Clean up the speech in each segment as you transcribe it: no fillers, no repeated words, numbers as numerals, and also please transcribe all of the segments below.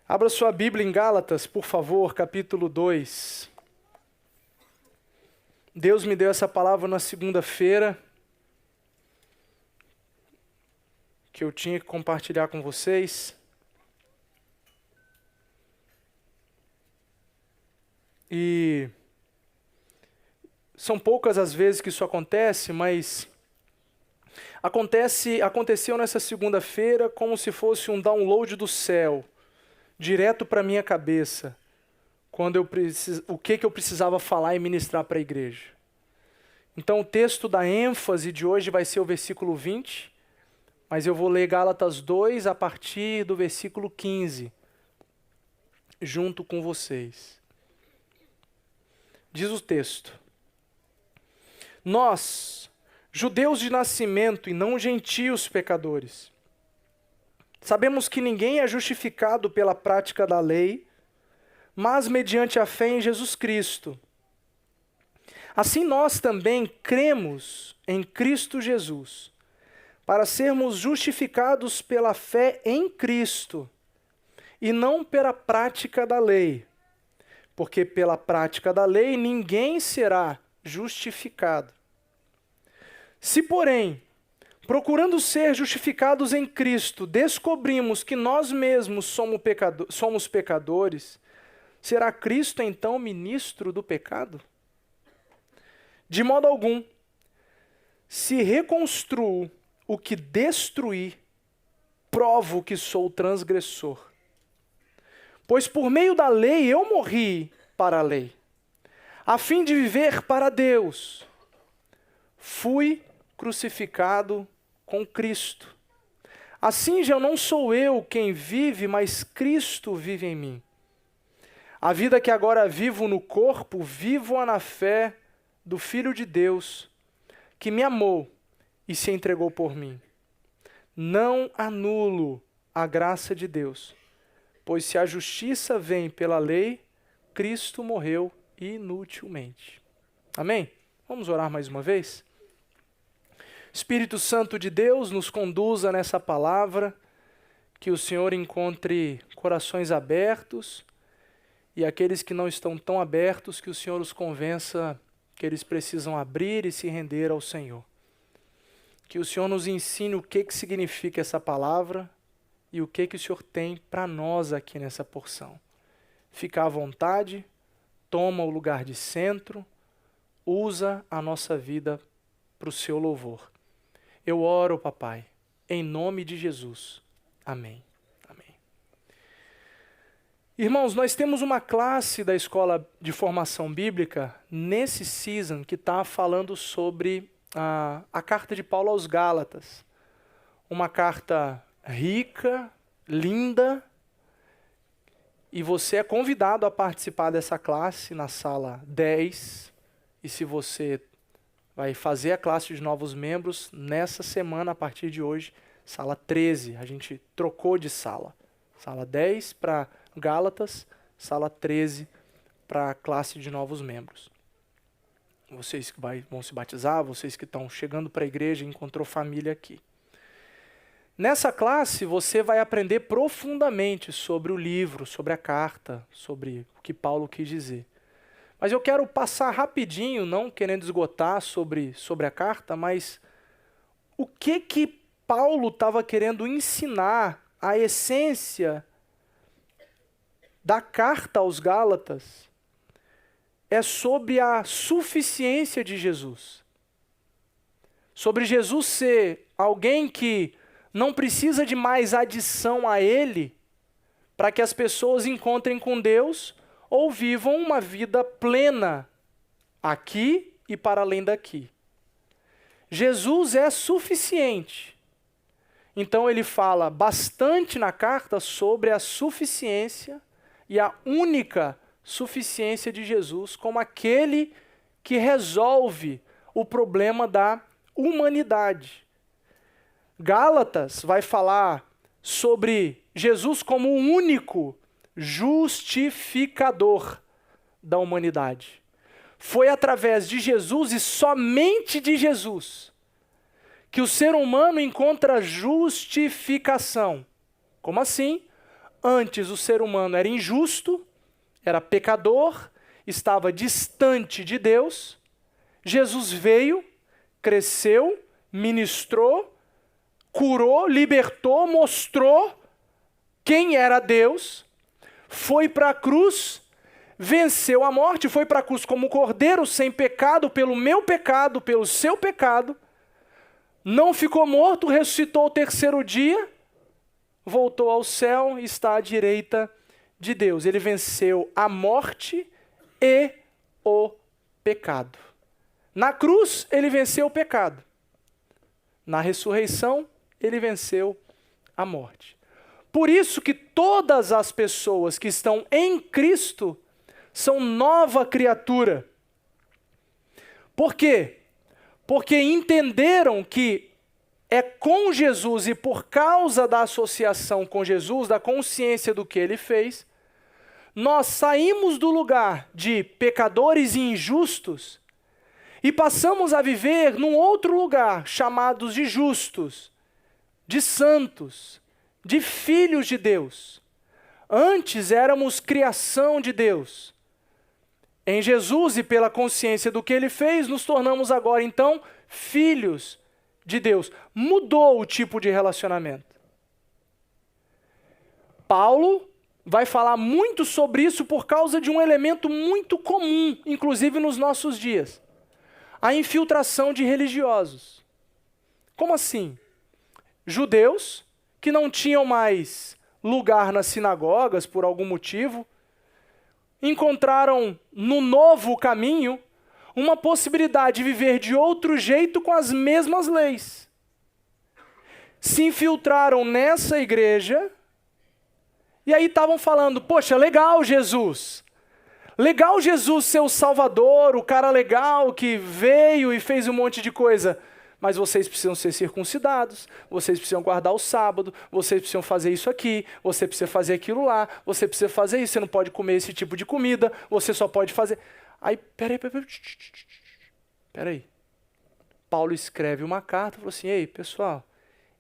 Abra sua Bíblia em Gálatas, por favor, capítulo 2. Deus me deu essa palavra na segunda-feira, que eu tinha que compartilhar com vocês. E são poucas as vezes que isso acontece, mas aconteceu nessa segunda-feira como se fosse um download do céu, direto para minha cabeça, quando o que eu precisava falar e ministrar para a igreja. Então o texto da ênfase de hoje vai ser o versículo 20, mas eu vou ler Gálatas 2 a partir do versículo 15, junto com vocês. Diz o texto: Nós, judeus de nascimento e não gentios pecadores, sabemos que ninguém é justificado pela prática da lei, mas mediante a fé em Jesus Cristo. Assim nós também cremos em Cristo Jesus, para sermos justificados pela fé em Cristo, e não pela prática da lei, porque pela prática da lei ninguém será justificado. Se, porém, procurando ser justificados em Cristo, descobrimos que nós mesmos somos pecadores, será Cristo então ministro do pecado? De modo algum. Se reconstruo o que destruí, provo que sou transgressor. Pois por meio da lei eu morri para a lei, a fim de viver para Deus. Fui crucificado com Cristo. Assim já não sou eu quem vive, mas Cristo vive em mim. A vida que agora vivo no corpo, vivo-a na fé do Filho de Deus, que me amou e se entregou por mim. Não anulo a graça de Deus, pois se a justiça vem pela lei, Cristo morreu inutilmente. Amém? Vamos orar mais uma vez? Espírito Santo de Deus, nos conduza nessa palavra, que o Senhor encontre corações abertos e aqueles que não estão tão abertos, que o Senhor os convença que eles precisam abrir e se render ao Senhor. Que o Senhor nos ensine o que significa essa palavra e o que o Senhor tem para nós aqui nessa porção. Fica à vontade, toma o lugar de centro, usa a nossa vida para o seu louvor. Eu oro, papai, em nome de Jesus. Amém. Amém. Irmãos, nós temos uma classe da Escola de Formação Bíblica nesse season que está falando sobre a carta de Paulo aos Gálatas. Uma carta rica, linda, e você é convidado a participar dessa classe na sala 10. E se você vai fazer a classe de novos membros, nessa semana, a partir de hoje, sala 13. A gente trocou de sala. Sala 10 para Gálatas, sala 13 para a classe de novos membros. Vocês que vão se batizar, vocês que estão chegando para a igreja e encontrou família aqui. Nessa classe, você vai aprender profundamente sobre o livro, sobre a carta, sobre o que Paulo quis dizer. Mas eu quero passar rapidinho, não querendo esgotar sobre a carta, mas o que Paulo estava querendo ensinar, a essência da carta aos Gálatas, é sobre a suficiência de Jesus. Sobre Jesus ser alguém que não precisa de mais adição a ele para que as pessoas encontrem com Deus ou vivam uma vida plena aqui e para além daqui. Jesus é suficiente. Então ele fala bastante na carta sobre a suficiência e a única suficiência de Jesus como aquele que resolve o problema da humanidade. Gálatas vai falar sobre Jesus como o único justificador da humanidade. Foi através de Jesus e somente de Jesus que o ser humano encontra justificação. Como assim? antes o ser humano era injusto, era pecador, estava distante de Deus, Jesus veio, cresceu, ministrou, curou, libertou, mostrou quem era Deus, foi para a cruz, venceu a morte, foi para a cruz como cordeiro sem pecado, pelo meu pecado, pelo seu pecado, não ficou morto, ressuscitou ao terceiro dia, voltou ao céu e está à direita de Deus. Ele venceu a morte e o pecado. Na cruz, ele venceu o pecado. Na ressurreição, ele venceu a morte. Por isso que todas as pessoas que estão em Cristo são nova criatura. Por quê? Porque entenderam que é com Jesus e por causa da associação com Jesus, da consciência do que ele fez, nós saímos do lugar de pecadores e injustos e passamos a viver num outro lugar, chamados de justos, de santos, de filhos de Deus. Antes éramos criação de Deus. Em Jesus e pela consciência do que ele fez, nos tornamos agora, então, filhos de Deus. Mudou o tipo de relacionamento. Paulo vai falar muito sobre isso por causa de um elemento muito comum, inclusive nos nossos dias. A infiltração de religiosos. Como assim? Judeus que não tinham mais lugar nas sinagogas por algum motivo, encontraram no novo caminho uma possibilidade de viver de outro jeito com as mesmas leis. Se infiltraram nessa igreja e aí estavam falando, poxa, legal Jesus. Legal Jesus ser o Salvador, o cara legal que veio e fez um monte de coisa. Mas vocês precisam ser circuncidados, vocês precisam guardar o sábado, vocês precisam fazer isso aqui, você precisa fazer aquilo lá, você precisa fazer isso, você não pode comer esse tipo de comida, você só pode fazer... Aí, peraí. Paulo escreve uma carta e falou assim, ei, pessoal,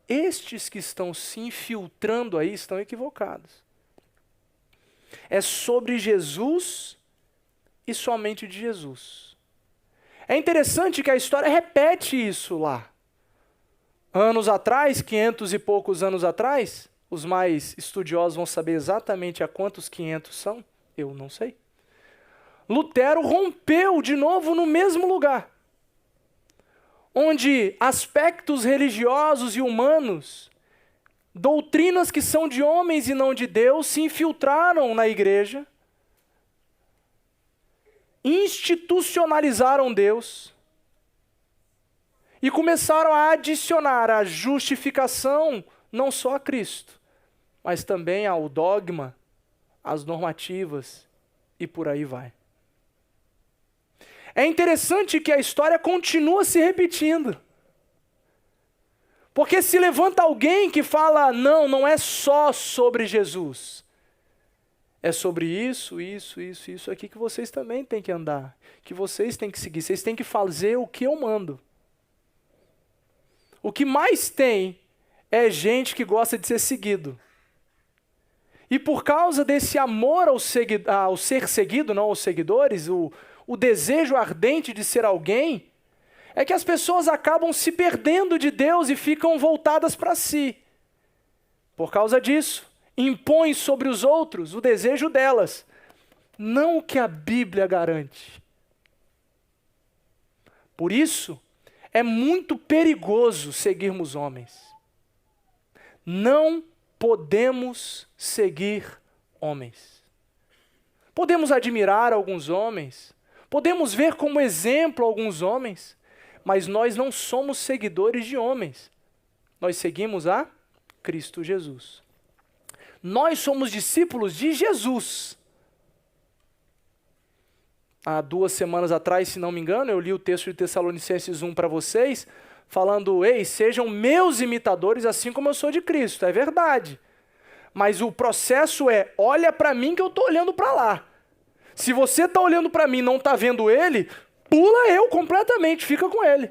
estes que estão se infiltrando aí estão equivocados. É sobre Jesus e somente de Jesus. É interessante que a história repete isso lá. Anos atrás, 500 e poucos anos atrás, os mais estudiosos vão saber exatamente a quantos 500 são, eu não sei. Lutero rompeu de novo no mesmo lugar, onde aspectos religiosos e humanos, doutrinas que são de homens e não de Deus, se infiltraram na igreja, institucionalizaram Deus e começaram a adicionar a justificação não só a Cristo, mas também ao dogma, às normativas e por aí vai. É interessante que a história continua se repetindo. Porque se levanta alguém que fala, não é só sobre Jesus. É sobre isso aqui que vocês também têm que andar, que vocês têm que seguir, vocês têm que fazer o que eu mando. O que mais tem é gente que gosta de ser seguido. E por causa desse amor ao ser seguido, não aos seguidores, o desejo ardente de ser alguém, é que as pessoas acabam se perdendo de Deus e ficam voltadas para si. Por causa disso, impõem sobre os outros o desejo delas, não o que a Bíblia garante. Por isso, é muito perigoso seguirmos homens. Não podemos seguir homens. Podemos admirar alguns homens, podemos ver como exemplo alguns homens, mas nós não somos seguidores de homens. Nós seguimos a Cristo Jesus. Nós somos discípulos de Jesus. Há 2 semanas atrás, se não me engano, eu li o texto de Tessalonicenses 1 para vocês, falando, ei, sejam meus imitadores assim como eu sou de Cristo. É verdade. Mas o processo é, olha para mim que eu estou olhando para lá. Se você está olhando para mim e não está vendo ele, pula eu completamente, fica com ele.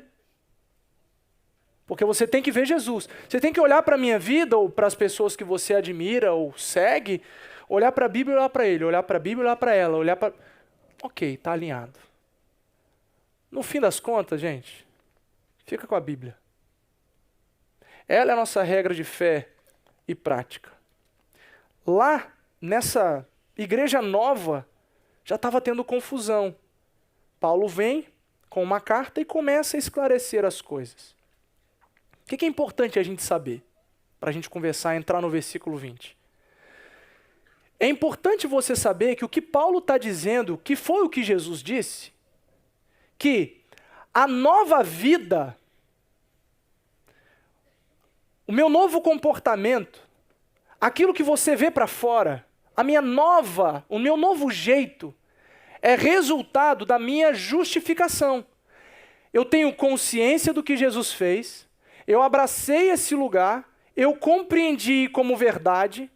Porque você tem que ver Jesus. Você tem que olhar para a minha vida, ou para as pessoas que você admira ou segue, olhar para a Bíblia e olhar para ele, olhar para a Bíblia e olhar para ela, olhar para... Ok, está alinhado. No fim das contas, gente, fica com a Bíblia. Ela é a nossa regra de fé e prática. Lá, nessa igreja nova, já estava tendo confusão. Paulo vem com uma carta e começa a esclarecer as coisas. O que é importante a gente saber? Para a gente conversar, entrar no versículo 20. É importante você saber que o que Paulo está dizendo, que foi o que Jesus disse, que a nova vida, o meu novo comportamento, aquilo que você vê para fora, o meu novo jeito, é resultado da minha justificação. Eu tenho consciência do que Jesus fez, eu abracei esse lugar, eu compreendi como verdade,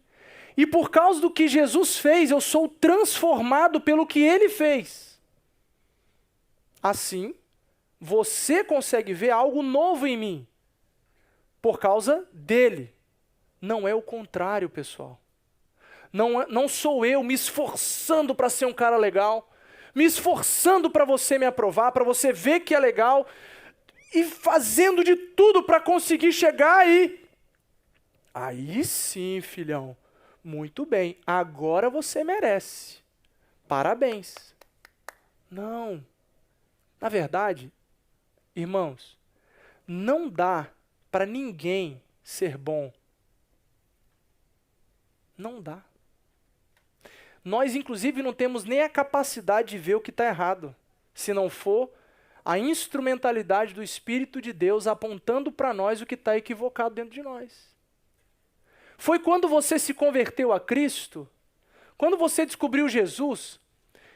e por causa do que Jesus fez, eu sou transformado pelo que ele fez. Assim, você consegue ver algo novo em mim, por causa dele. Não é o contrário, pessoal. Não sou eu me esforçando para ser um cara legal, me esforçando para você me aprovar, para você ver que é legal, e fazendo de tudo para conseguir chegar aí. Aí sim, filhão. Muito bem, agora você merece. Parabéns. Não. Na verdade, irmãos, não dá para ninguém ser bom. Não dá. Nós, inclusive, não temos nem a capacidade de ver o que está errado, se não for a instrumentalidade do Espírito de Deus apontando para nós o que está equivocado dentro de nós. Foi quando você se converteu a Cristo, quando você descobriu Jesus,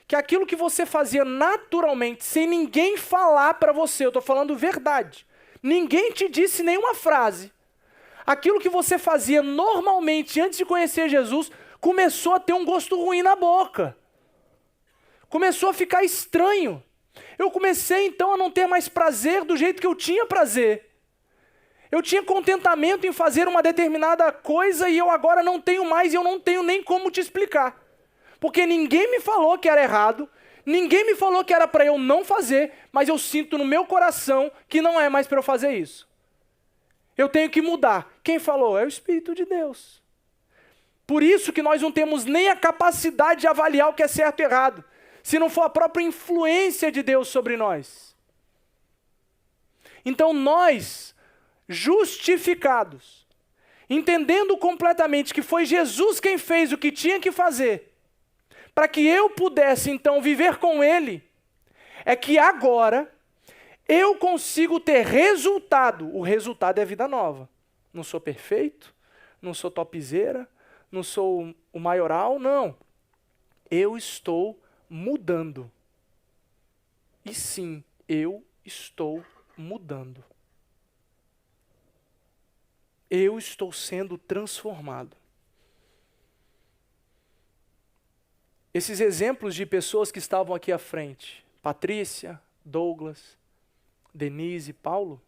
que aquilo que você fazia naturalmente, sem ninguém falar para você, eu estou falando verdade, ninguém te disse nenhuma frase, aquilo que você fazia normalmente antes de conhecer Jesus, começou a ter um gosto ruim na boca. Começou a ficar estranho. Eu comecei então a não ter mais prazer do jeito que eu tinha prazer. Eu tinha contentamento em fazer uma determinada coisa e eu agora não tenho mais e eu não tenho nem como te explicar. Porque ninguém me falou que era errado, ninguém me falou que era para eu não fazer, mas eu sinto no meu coração que não é mais para eu fazer isso. Eu tenho que mudar. Quem falou? É o Espírito de Deus. Por isso que nós não temos nem a capacidade de avaliar o que é certo e errado, se não for a própria influência de Deus sobre nós. Então nós, justificados, entendendo completamente que foi Jesus quem fez o que tinha que fazer, para que eu pudesse então viver com Ele, é que agora eu consigo ter resultado. O resultado é vida nova. Não sou perfeito, não sou topzera, não sou o maioral, não. Eu estou mudando. E sim, eu estou mudando. Eu estou sendo transformado. Esses exemplos de pessoas que estavam aqui à frente, Patrícia, Douglas, Denise, Paulo.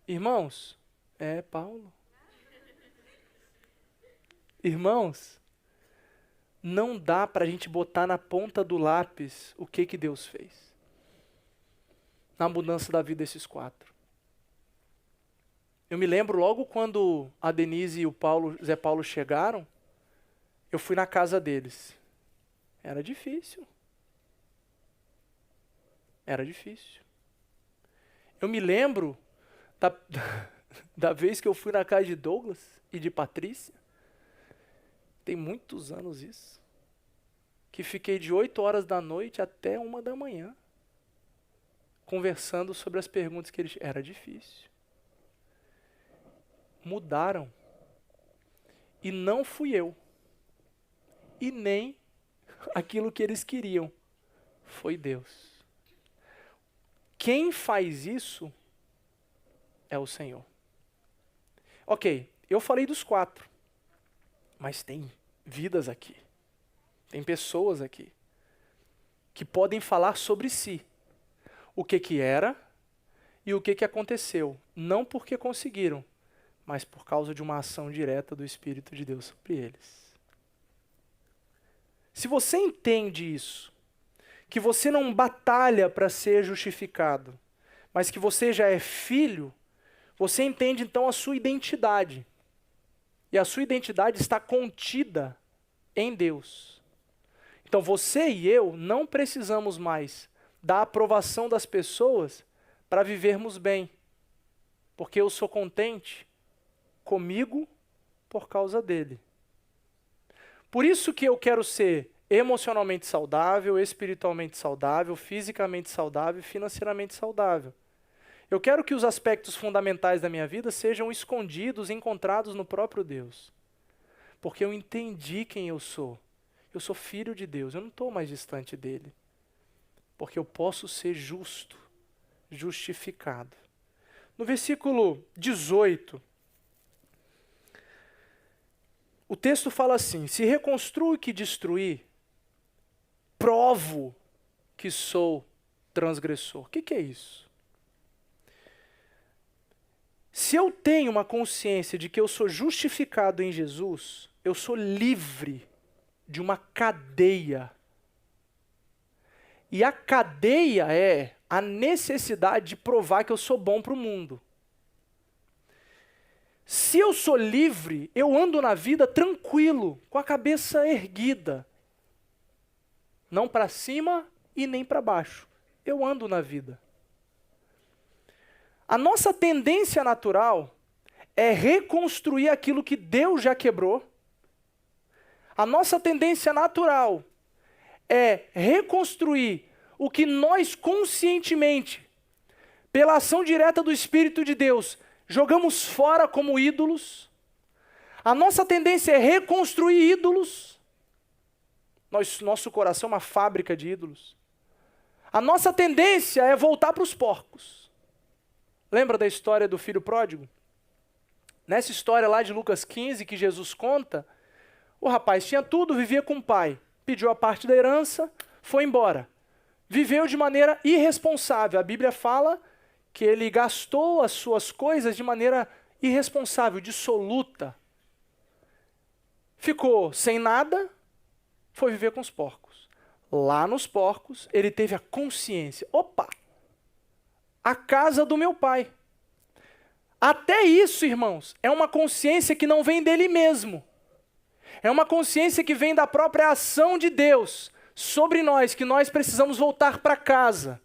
Irmãos, Paulo. Irmãos, não dá para a gente botar na ponta do lápis o que Deus fez na mudança da vida desses 4. Eu me lembro logo quando a Denise e o Zé Paulo chegaram, eu fui na casa deles. Era difícil. Era difícil. Eu me lembro da vez que eu fui na casa de Douglas e de Patrícia. Tem muitos anos isso. Que fiquei de 8 horas da noite até 1 da manhã. Conversando sobre as perguntas que eles... Era difícil. Mudaram. E não fui eu. E nem aquilo que eles queriam. Foi Deus. Quem faz isso é o Senhor. Ok, eu falei dos 4. Mas tem vidas aqui. Tem pessoas aqui. Que podem falar sobre si. O que era E o que aconteceu? Não porque conseguiram, mas por causa de uma ação direta do Espírito de Deus sobre eles. Se você entende isso, que você não batalha para ser justificado, mas que você já é filho, você entende então a sua identidade. E a sua identidade está contida em Deus. Então você e eu não precisamos mais da aprovação das pessoas para vivermos bem. Porque eu sou contente comigo por causa dele. Por isso que eu quero ser emocionalmente saudável, espiritualmente saudável, fisicamente saudável e financeiramente saudável. Eu quero que os aspectos fundamentais da minha vida sejam escondidos, encontrados no próprio Deus. Porque eu entendi quem eu sou. Eu sou filho de Deus, eu não estou mais distante dele. Porque eu posso ser justo, justificado. No versículo 18, o texto fala assim: se reconstruo que destruir, provo que sou transgressor. O que é isso? Se eu tenho uma consciência de que eu sou justificado em Jesus, eu sou livre de uma cadeia. E a cadeia é a necessidade de provar que eu sou bom para o mundo. Se eu sou livre, eu ando na vida tranquilo, com a cabeça erguida. Não para cima e nem para baixo. Eu ando na vida. A nossa tendência natural é reconstruir aquilo que Deus já quebrou. A nossa tendência natural é reconstruir o que nós conscientemente, pela ação direta do Espírito de Deus, jogamos fora como ídolos. A nossa tendência é reconstruir ídolos. Nosso coração é uma fábrica de ídolos. A nossa tendência é voltar para os porcos. Lembra da história do filho pródigo? Nessa história lá de Lucas 15, que Jesus conta, o rapaz tinha tudo, vivia com o pai, pediu a parte da herança, foi embora. Viveu de maneira irresponsável. A Bíblia fala que ele gastou as suas coisas de maneira irresponsável, dissoluta. Ficou sem nada, foi viver com os porcos. Lá nos porcos, ele teve a consciência. Opa! A casa do meu pai. Até isso, irmãos, é uma consciência que não vem dele mesmo. É uma consciência que vem da própria ação de Deus sobre nós, que nós precisamos voltar para casa.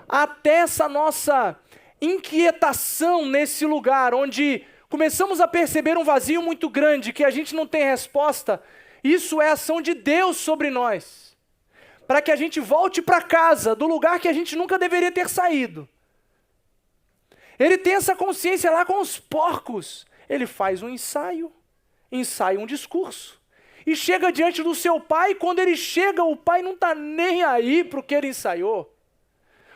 Até essa nossa inquietação nesse lugar, onde começamos a perceber um vazio muito grande, que a gente não tem resposta, isso é ação de Deus sobre nós. Para que a gente volte para casa, do lugar que a gente nunca deveria ter saído. Ele tem essa consciência lá com os porcos. Ele faz um ensaia um discurso. E chega diante do seu pai, e quando ele chega, o pai não está nem aí para o que ele ensaiou.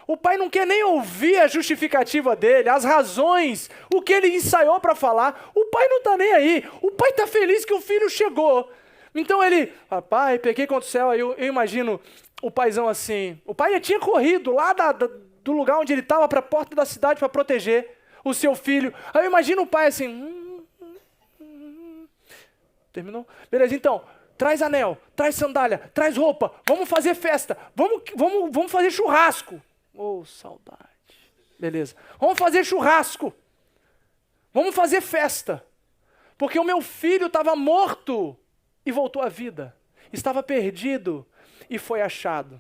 O pai não quer nem ouvir a justificativa dele, as razões, o que ele ensaiou para falar. O pai não está nem aí. O pai está feliz que o filho chegou. Então ele, pai, pequei contra o céu. Aí eu imagino o paizão assim. O pai já tinha corrido lá do lugar onde ele estava para a porta da cidade para proteger o seu filho. Aí eu imagino o pai assim. Terminou? Beleza, então, traz anel, traz sandália, traz roupa, vamos fazer festa, vamos fazer churrasco. Oh, saudade. Beleza, vamos fazer churrasco. Vamos fazer festa. Porque o meu filho estava morto e voltou à vida. Estava perdido e foi achado.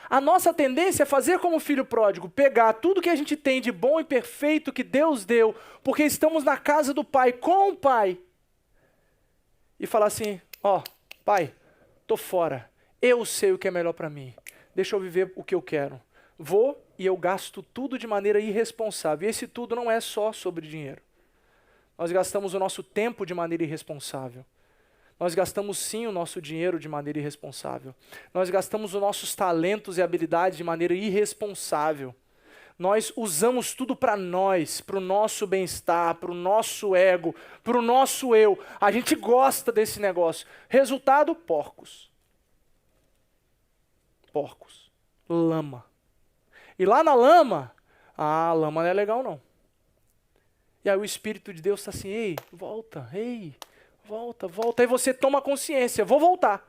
A nossa tendência é fazer como o filho pródigo, pegar tudo que a gente tem de bom e perfeito que Deus deu, porque estamos na casa do Pai, com o Pai, e falar assim, pai, tô fora, eu sei o que é melhor para mim, deixa eu viver o que eu quero. Vou e eu gasto tudo de maneira irresponsável. E esse tudo não é só sobre dinheiro. Nós gastamos o nosso tempo de maneira irresponsável. Nós gastamos sim o nosso dinheiro de maneira irresponsável. Nós gastamos os nossos talentos e habilidades de maneira irresponsável. Nós usamos tudo para nós, para o nosso bem-estar, para o nosso ego, para o nosso eu. A gente gosta desse negócio. Resultado, porcos. Porcos. Lama. E lá na lama, a lama não é legal não. E aí o Espírito de Deus está assim, ei, volta. Aí você toma consciência, vou voltar.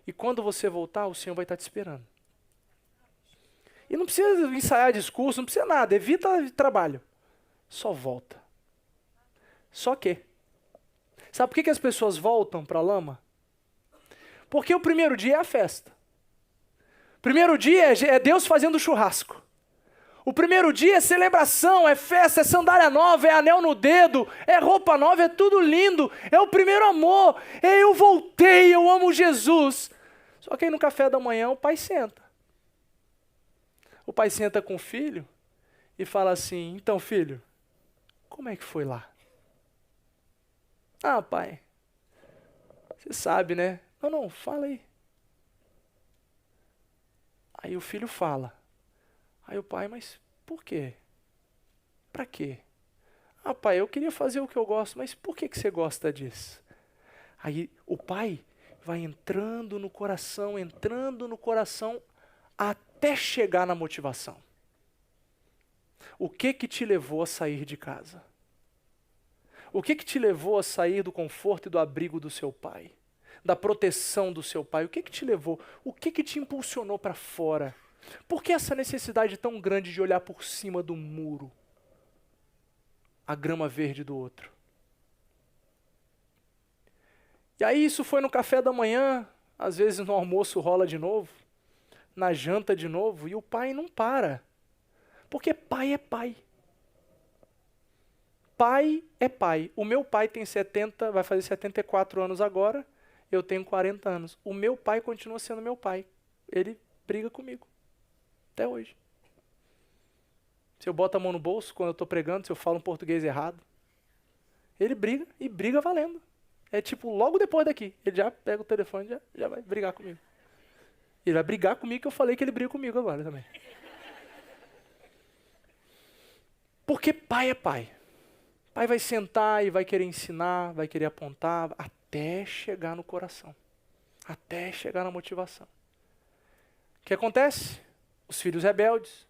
E quando você voltar, o Senhor vai estar te esperando. E não precisa ensaiar discurso, não precisa nada, evita trabalho. Só volta. Só que. Sabe por que as pessoas voltam para a lama? Porque o primeiro dia é a festa. O primeiro dia é Deus fazendo churrasco. O primeiro dia é celebração, é festa, é sandália nova, é anel no dedo, é roupa nova, é tudo lindo. É o primeiro amor. Eu voltei, eu amo Jesus. Só que aí no café da manhã o pai senta. O pai senta com o filho e fala assim, então filho, como é que foi lá? Ah, pai, você sabe, né? Não, fala aí. Aí o filho fala. Aí o pai, mas por quê? Pra quê? Ah, pai, eu queria fazer o que eu gosto, mas por que você gosta disso? Aí o pai vai entrando no coração, até chegar na motivação. O que te levou a sair de casa? O que te levou a sair do conforto e do abrigo do seu pai? Da proteção do seu pai? O que te levou? O que te impulsionou para fora? Por que essa necessidade tão grande de olhar por cima do muro? A grama verde do outro. E aí isso foi no café da manhã, às vezes no almoço rola de novo, na janta de novo, e o pai não para. Porque pai é pai. Pai é pai. O meu pai tem 70, vai fazer 74 anos agora, eu tenho 40 anos. O meu pai continua sendo meu pai. Ele briga comigo. Até hoje. Se eu boto a mão no bolso quando eu estou pregando, se eu falo um português errado, ele briga, e briga valendo. É tipo, logo depois daqui, ele já pega o telefone e já vai brigar comigo. Ele vai brigar comigo, que eu falei que ele briga comigo agora também. Porque pai é pai. Pai vai sentar e vai querer ensinar, vai querer apontar, até chegar no coração. Até chegar na motivação. O que acontece? Os filhos rebeldes.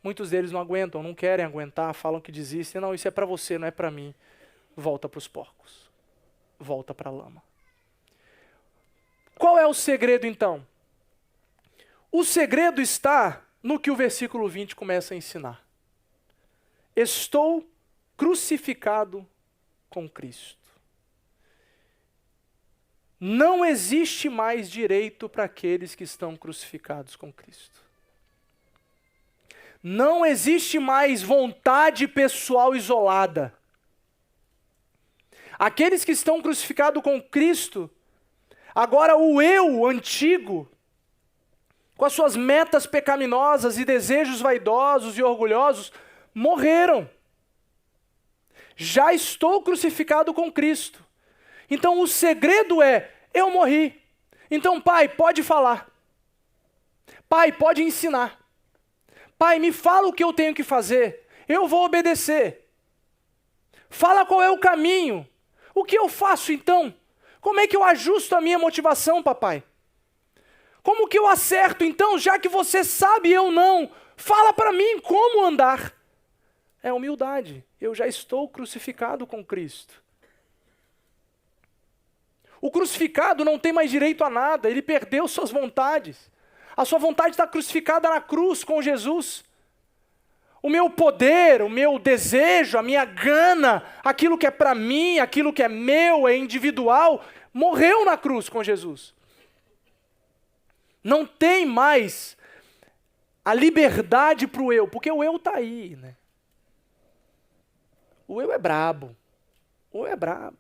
Muitos deles não aguentam, não querem aguentar, falam que desistem. Não, isso é para você, não é para mim. Volta para os porcos. Volta para a lama. Qual é o segredo então? O segredo está no que o versículo 20 começa a ensinar. Estou crucificado com Cristo. Não existe mais direito para aqueles que estão crucificados com Cristo. Não existe mais vontade pessoal isolada. Aqueles que estão crucificados com Cristo, agora o eu antigo, com as suas metas pecaminosas e desejos vaidosos e orgulhosos, morreram. Já estou crucificado com Cristo. Então o segredo é, eu morri. Então pai, pode falar. Pai, pode ensinar. Pai, me fala o que eu tenho que fazer. Eu vou obedecer. Fala qual é o caminho. O que eu faço então? Como é que eu ajusto a minha motivação, papai? Como que eu acerto então, já que você sabe e eu não? Fala para mim como andar. É humildade. Eu já estou crucificado com Cristo. O crucificado não tem mais direito a nada. Ele perdeu suas vontades. A sua vontade está crucificada na cruz com Jesus. O meu poder, o meu desejo, a minha gana, aquilo que é para mim, aquilo que é meu, é individual, morreu na cruz com Jesus. Não tem mais a liberdade para o eu, porque o eu está aí, né? O eu é brabo. O eu é brabo.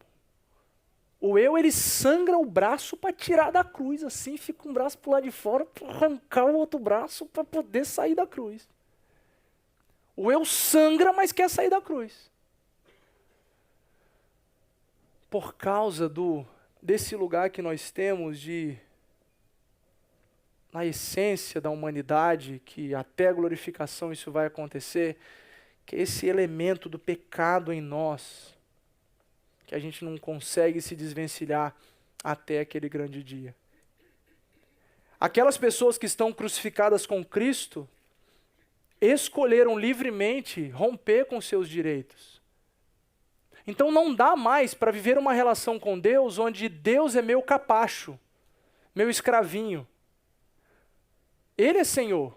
O eu, ele sangra o braço para tirar da cruz, assim, fica um braço pro lado de fora, para arrancar o outro braço para poder sair da cruz. O eu sangra, mas quer sair da cruz. Por causa desse lugar que nós temos na essência da humanidade, que até a glorificação isso vai acontecer, que é esse elemento do pecado em nós, que a gente não consegue se desvencilhar até aquele grande dia. Aquelas pessoas que estão crucificadas com Cristo escolheram livremente romper com seus direitos. Então não dá mais para viver uma relação com Deus onde Deus é meu capacho, meu escravinho. Ele é Senhor.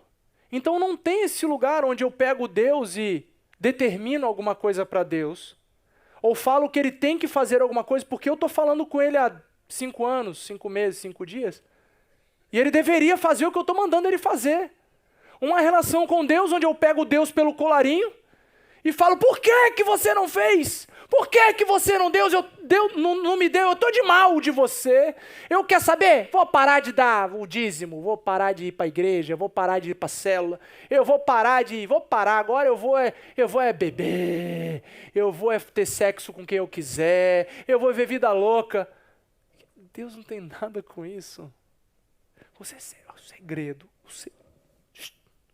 Então não tem esse lugar onde eu pego Deus e determino alguma coisa para Deus, ou falo que Ele tem que fazer alguma coisa porque eu estou falando com Ele há 5 anos, 5 meses, 5 dias, e Ele deveria fazer o que eu estou mandando Ele fazer. Uma relação com Deus onde eu pego Deus pelo colarinho e falo, por que que você não fez? Por que que você não deu? Não me deu, eu estou de mal de você. Eu quero saber? Vou parar de dar o dízimo, vou parar de ir para a igreja, vou parar de ir para a célula, vou parar, agora eu vou beber, eu vou ter sexo com quem eu quiser, eu vou viver vida louca. Deus não tem nada com isso. Você é o segredo.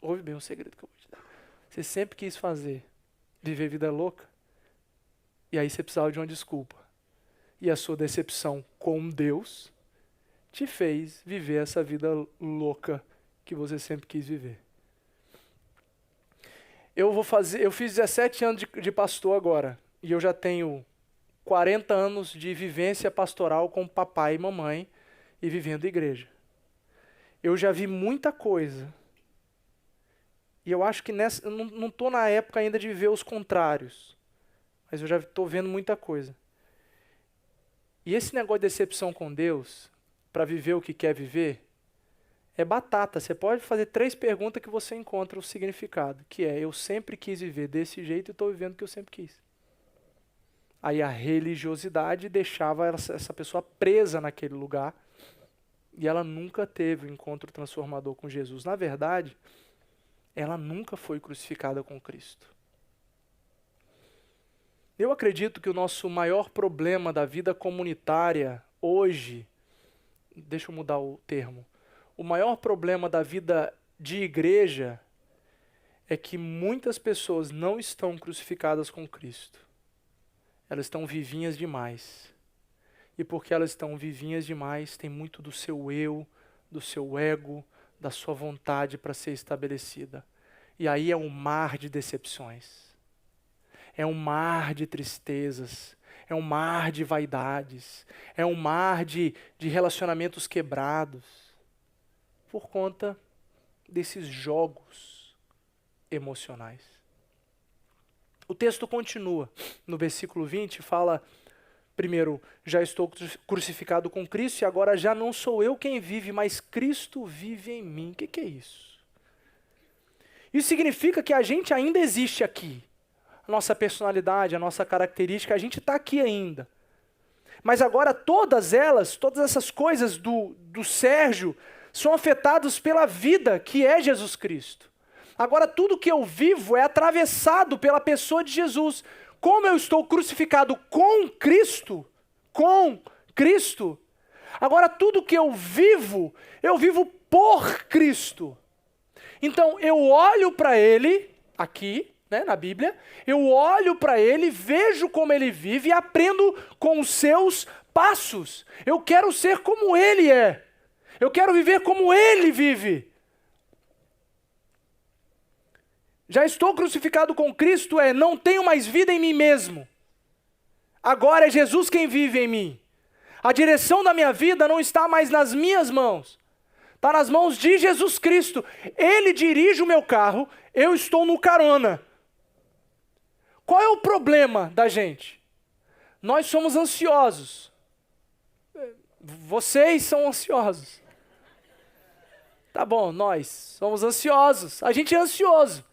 Ouve bem o segredo que eu vou te dar. Você sempre quis viver vida louca, e aí você precisava de uma desculpa. E a sua decepção com Deus te fez viver essa vida louca que você sempre quis viver. Eu fiz 17 anos de pastor agora, e eu já tenho 40 anos de vivência pastoral com papai e mamãe e vivendo igreja. Eu já vi muita coisa. E eu acho que eu não estou na época ainda de viver os contrários. Mas eu já estou vendo muita coisa. E esse negócio de decepção com Deus, para viver o que quer viver, é batata. Você pode fazer 3 perguntas que você encontra o significado. Que é, eu sempre quis viver desse jeito e estou vivendo o que eu sempre quis. Aí a religiosidade deixava essa pessoa presa naquele lugar. E ela nunca teve um encontro transformador com Jesus. Na verdade, ela nunca foi crucificada com Cristo. Eu acredito que o nosso maior problema da vida comunitária hoje, deixa eu mudar o termo, o maior problema da vida de igreja é que muitas pessoas não estão crucificadas com Cristo. Elas estão vivinhas demais. E porque elas estão vivinhas demais, tem muito do seu eu, do seu ego, da sua vontade para ser estabelecida. E aí é um mar de decepções. É um mar de tristezas. É um mar de vaidades. É um mar de relacionamentos quebrados. Por conta desses jogos emocionais. O texto continua. No versículo 20 fala... Primeiro, já estou crucificado com Cristo e agora já não sou eu quem vive, mas Cristo vive em mim. O que é isso? Isso significa que a gente ainda existe aqui. A nossa personalidade, a nossa característica, a gente está aqui ainda. Mas agora todas essas coisas do Sérgio são afetadas pela vida que é Jesus Cristo. Agora tudo que eu vivo é atravessado pela pessoa de Jesus. Como eu estou crucificado com Cristo, agora tudo que eu vivo por Cristo. Então eu olho para Ele, aqui, né, na Bíblia, eu olho para Ele, vejo como Ele vive e aprendo com os seus passos. Eu quero ser como Ele é. Eu quero viver como Ele vive. Já estou crucificado com Cristo, não tenho mais vida em mim mesmo. Agora é Jesus quem vive em mim. A direção da minha vida não está mais nas minhas mãos. Está nas mãos de Jesus Cristo. Ele dirige o meu carro, eu estou no carona. Qual é o problema da gente? Nós somos ansiosos. Vocês são ansiosos. Tá bom, nós somos ansiosos. A gente é ansioso.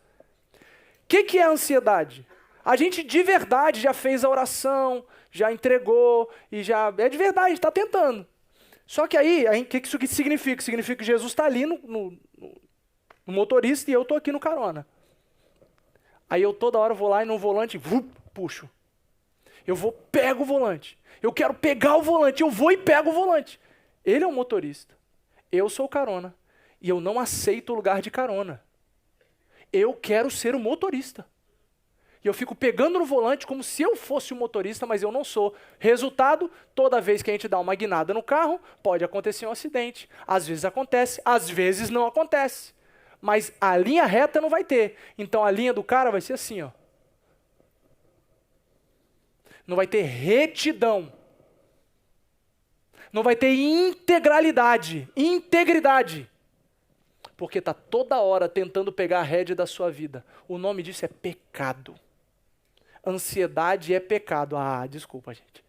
O que é a ansiedade? A gente de verdade já fez a oração, já entregou, e já é de verdade, está tentando. Só que aí, o que isso significa? Significa que Jesus está ali no motorista e eu estou aqui no carona. Aí eu toda hora vou lá e no volante, puxo. Pego o volante. Eu quero pegar o volante, eu vou e pego o volante. Ele é o motorista, eu sou o carona. E eu não aceito o lugar de carona. Eu quero ser o motorista. E eu fico pegando no volante como se eu fosse o motorista, mas eu não sou. Resultado, toda vez que a gente dá uma guinada no carro, pode acontecer um acidente. Às vezes acontece, às vezes não acontece. Mas a linha reta não vai ter. Então a linha do cara vai ser assim, ó. Não vai ter retidão. Não vai ter integridade. Porque está toda hora tentando pegar a rédea da sua vida. O nome disso é pecado. Ansiedade é pecado. Ah, desculpa, gente.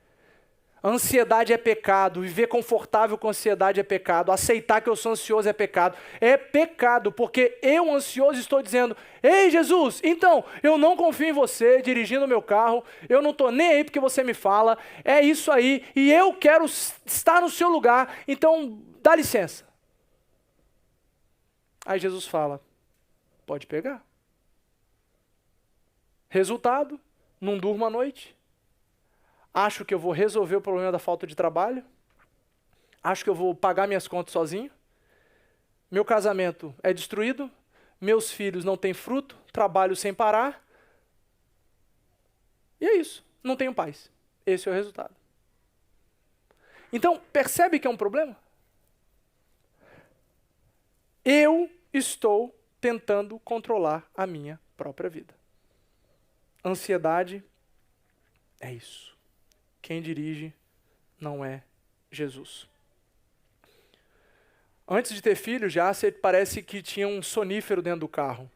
Ansiedade é pecado. Viver confortável com ansiedade é pecado. Aceitar que eu sou ansioso é pecado. É pecado, porque eu, ansioso, estou dizendo: ei, Jesus, então, eu não confio em você dirigindo o meu carro. Eu não estou nem aí porque você me fala. É isso aí. E eu quero estar no seu lugar. Então, dá licença. Aí Jesus fala: pode pegar. Resultado: não durmo à noite. Acho que eu vou resolver o problema da falta de trabalho. Acho que eu vou pagar minhas contas sozinho. Meu casamento é destruído. Meus filhos não têm fruto. Trabalho sem parar. E é isso. Não tenho paz. Esse é o resultado. Então, percebe que é um problema? Eu estou tentando controlar a minha própria vida. Ansiedade é isso. Quem dirige não é Jesus. Antes de ter filho, já parece que tinha um sonífero dentro do carro.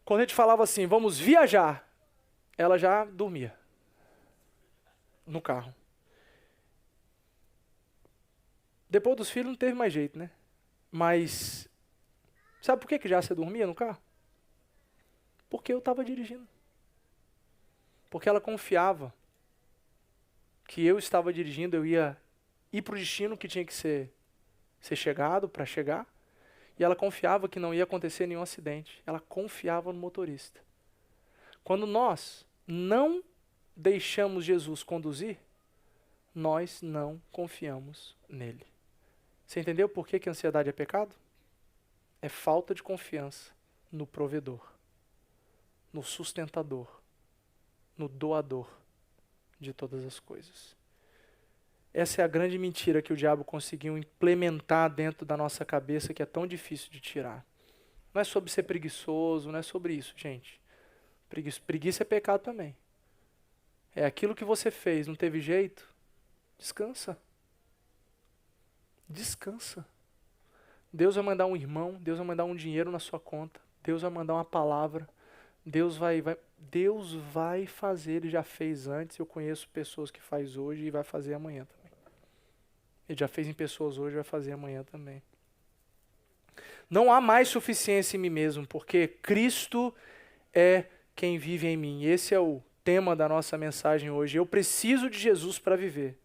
Quando a gente falava assim, vamos viajar, ela já dormia no carro. Depois dos filhos não teve mais jeito, né? Mas sabe por que já você dormia no carro? Porque eu estava dirigindo. Porque ela confiava que eu estava dirigindo, eu ia ir para o destino que tinha que ser chegado, para chegar. E ela confiava que não ia acontecer nenhum acidente. Ela confiava no motorista. Quando nós não deixamos Jesus conduzir, nós não confiamos nele. Você entendeu por que a ansiedade é pecado? É falta de confiança no provedor, no sustentador, no doador de todas as coisas. Essa é a grande mentira que o diabo conseguiu implementar dentro da nossa cabeça, que é tão difícil de tirar. Não é sobre ser preguiçoso, não é sobre isso, gente. Preguiça é pecado também. É aquilo que você fez, não teve jeito? Descansa. Descansa. Deus vai mandar um irmão, Deus vai mandar um dinheiro na sua conta, Deus vai mandar uma palavra, Deus vai fazer, Ele já fez antes, eu conheço pessoas que faz hoje e vai fazer amanhã também. Ele já fez em pessoas hoje e vai fazer amanhã também. Não há mais suficiência em mim mesmo, porque Cristo é quem vive em mim. Esse é o tema da nossa mensagem hoje. Eu preciso de Jesus para viver.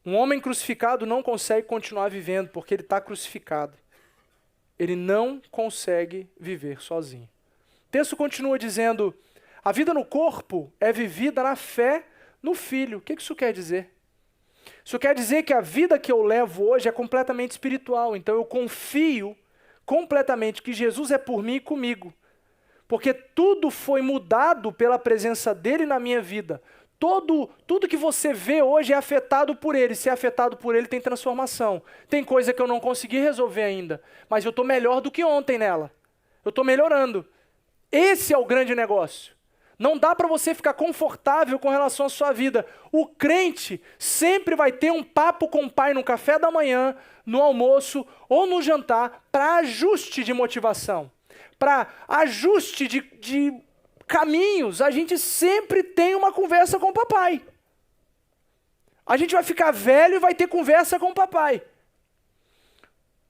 Um homem crucificado não consegue continuar vivendo porque ele está crucificado. Ele não consegue viver sozinho. O texto continua dizendo: a vida no corpo é vivida na fé no Filho. O que isso quer dizer? Isso quer dizer que a vida que eu levo hoje é completamente espiritual. Então eu confio completamente que Jesus é por mim e comigo. Porque tudo foi mudado pela presença dele na minha vida. Tudo que você vê hoje é afetado por ele. Se é afetado por ele, tem transformação. Tem coisa que eu não consegui resolver ainda, mas eu estou melhor do que ontem nela. Eu estou melhorando. Esse é o grande negócio. Não dá para você ficar confortável com relação à sua vida. O crente sempre vai ter um papo com o pai no café da manhã, no almoço ou no jantar, para ajuste de motivação, para ajuste de caminhos. A gente sempre tem uma conversa com o papai. A gente vai ficar velho e vai ter conversa com o papai.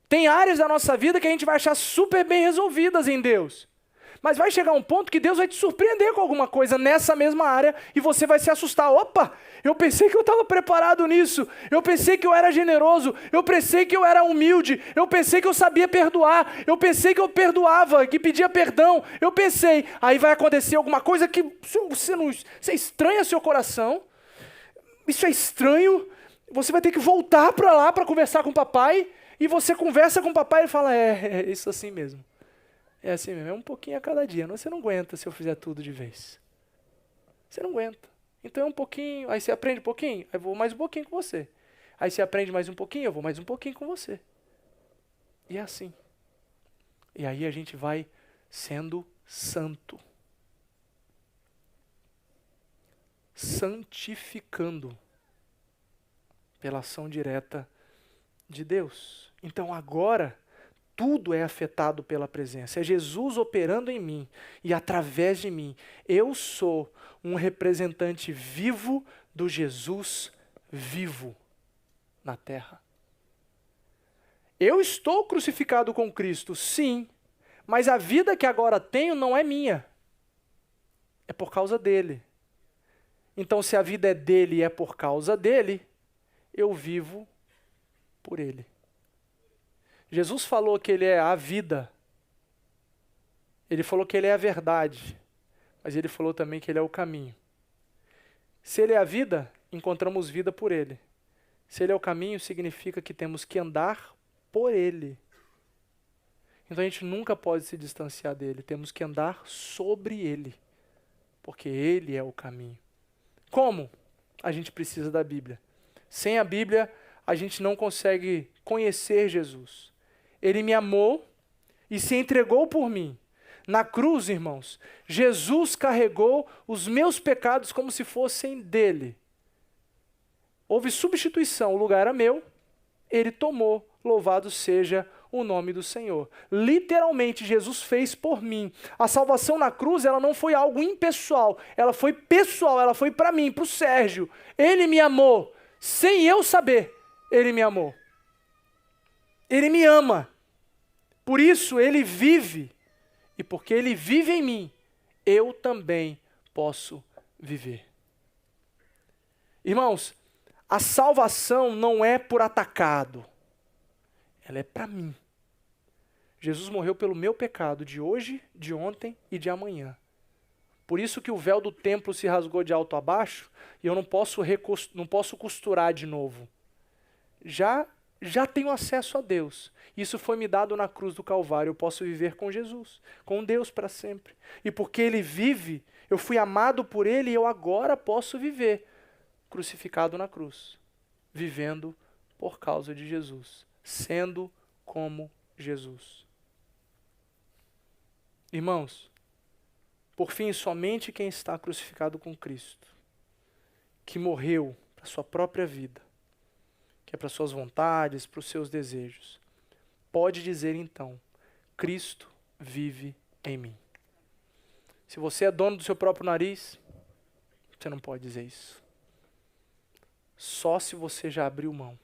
Tem áreas da nossa vida que a gente vai achar super bem resolvidas em Deus. Mas vai chegar um ponto que Deus vai te surpreender com alguma coisa nessa mesma área e você vai se assustar. Opa, eu pensei que eu estava preparado nisso. Eu pensei que eu era generoso. Eu pensei que eu era humilde. Eu pensei que eu sabia perdoar. Eu pensei que eu perdoava, que pedia perdão. Eu pensei, aí vai acontecer alguma coisa que você estranha seu coração. Isso é estranho. Você vai ter que voltar para lá para conversar com o papai. E você conversa com o papai e ele fala, é isso assim mesmo. É assim mesmo, é um pouquinho a cada dia. Você não aguenta se eu fizer tudo de vez. Você não aguenta. Então é um pouquinho, aí você aprende um pouquinho, aí eu vou mais um pouquinho com você. Aí você aprende mais um pouquinho, eu vou mais um pouquinho com você. E é assim. E aí a gente vai sendo santo. Santificando pela ação direta de Deus. Então agora tudo é afetado pela presença. É Jesus operando em mim e através de mim. Eu sou um representante vivo do Jesus vivo na terra. Eu estou crucificado com Cristo, sim, mas a vida que agora tenho não é minha. É por causa dele. Então, se a vida é dele e é por causa dele, eu vivo por ele. Jesus falou que ele é a vida. Ele falou que ele é a verdade. Mas ele falou também que ele é o caminho. Se ele é a vida, encontramos vida por ele. Se ele é o caminho, significa que temos que andar por ele. Então a gente nunca pode se distanciar dele. Temos que andar sobre ele. Porque ele é o caminho. Como? A gente precisa da Bíblia. Sem a Bíblia, a gente não consegue conhecer Jesus. Ele me amou e se entregou por mim. Na cruz, irmãos, Jesus carregou os meus pecados como se fossem dele. Houve substituição, o lugar era meu, ele tomou, louvado seja o nome do Senhor. Literalmente, Jesus fez por mim. A salvação na cruz, ela não foi algo impessoal, ela foi pessoal, ela foi para mim, para o Sérgio. Ele me amou, sem eu saber, ele me amou. Ele me ama. Por isso, ele vive. E porque ele vive em mim, eu também posso viver. Irmãos, a salvação não é por atacado. Ela é para mim. Jesus morreu pelo meu pecado de hoje, de ontem e de amanhã. Por isso que o véu do templo se rasgou de alto a baixo e eu não posso costurar de novo. Já tenho acesso a Deus. Isso foi me dado na cruz do Calvário. Eu posso viver com Jesus, com Deus para sempre. E porque Ele vive, eu fui amado por Ele e eu agora posso viver crucificado na cruz, vivendo por causa de Jesus, sendo como Jesus. Irmãos, por fim, somente quem está crucificado com Cristo, que morreu para sua própria vida, que é para suas vontades, para os seus desejos, pode dizer então, Cristo vive em mim. Se você é dono do seu próprio nariz, você não pode dizer isso. Só se você já abriu mão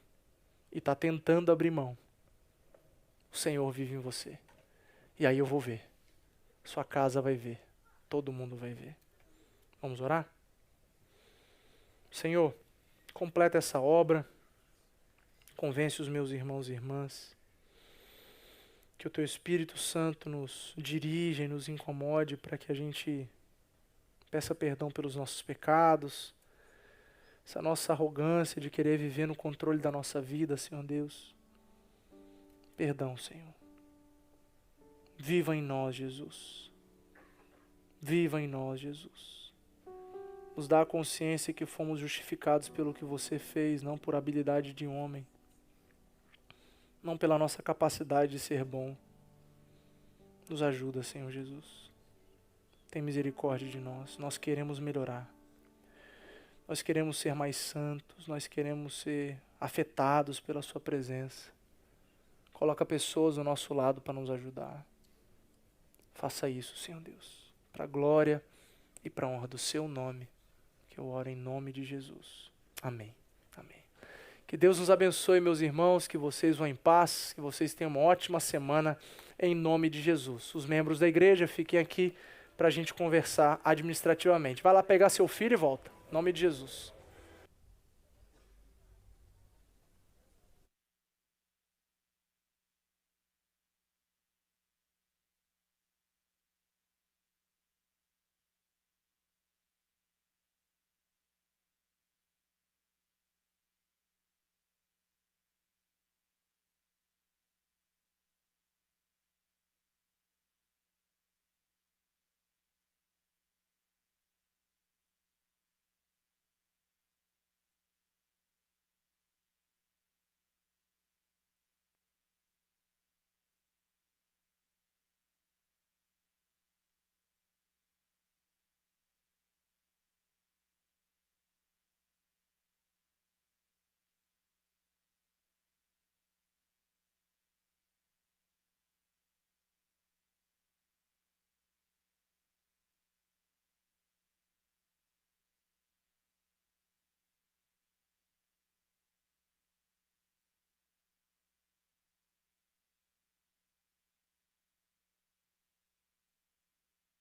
e está tentando abrir mão, o Senhor vive em você. E aí eu vou ver, sua casa vai ver, todo mundo vai ver. Vamos orar? Senhor, completa essa obra, convence os meus irmãos e irmãs, que o Teu Espírito Santo nos dirija e nos incomode para que a gente peça perdão pelos nossos pecados, essa nossa arrogância de querer viver no controle da nossa vida, Senhor Deus. Perdão, Senhor. Viva em nós, Jesus. Viva em nós, Jesus. Nos dá a consciência que fomos justificados pelo que você fez, não por habilidade de homem, não pela nossa capacidade de ser bom. Nos ajuda, Senhor Jesus. Tem misericórdia de nós. Nós queremos melhorar. Nós queremos ser mais santos. Nós queremos ser afetados pela sua presença. Coloca pessoas ao nosso lado para nos ajudar. Faça isso, Senhor Deus. Para a glória e para a honra do seu nome. Que eu oro em nome de Jesus. Amém. Amém. Que Deus nos abençoe, meus irmãos, que vocês vão em paz, que vocês tenham uma ótima semana, em nome de Jesus. Os membros da igreja fiquem aqui para a gente conversar administrativamente. Vai lá pegar seu filho e volta, em nome de Jesus.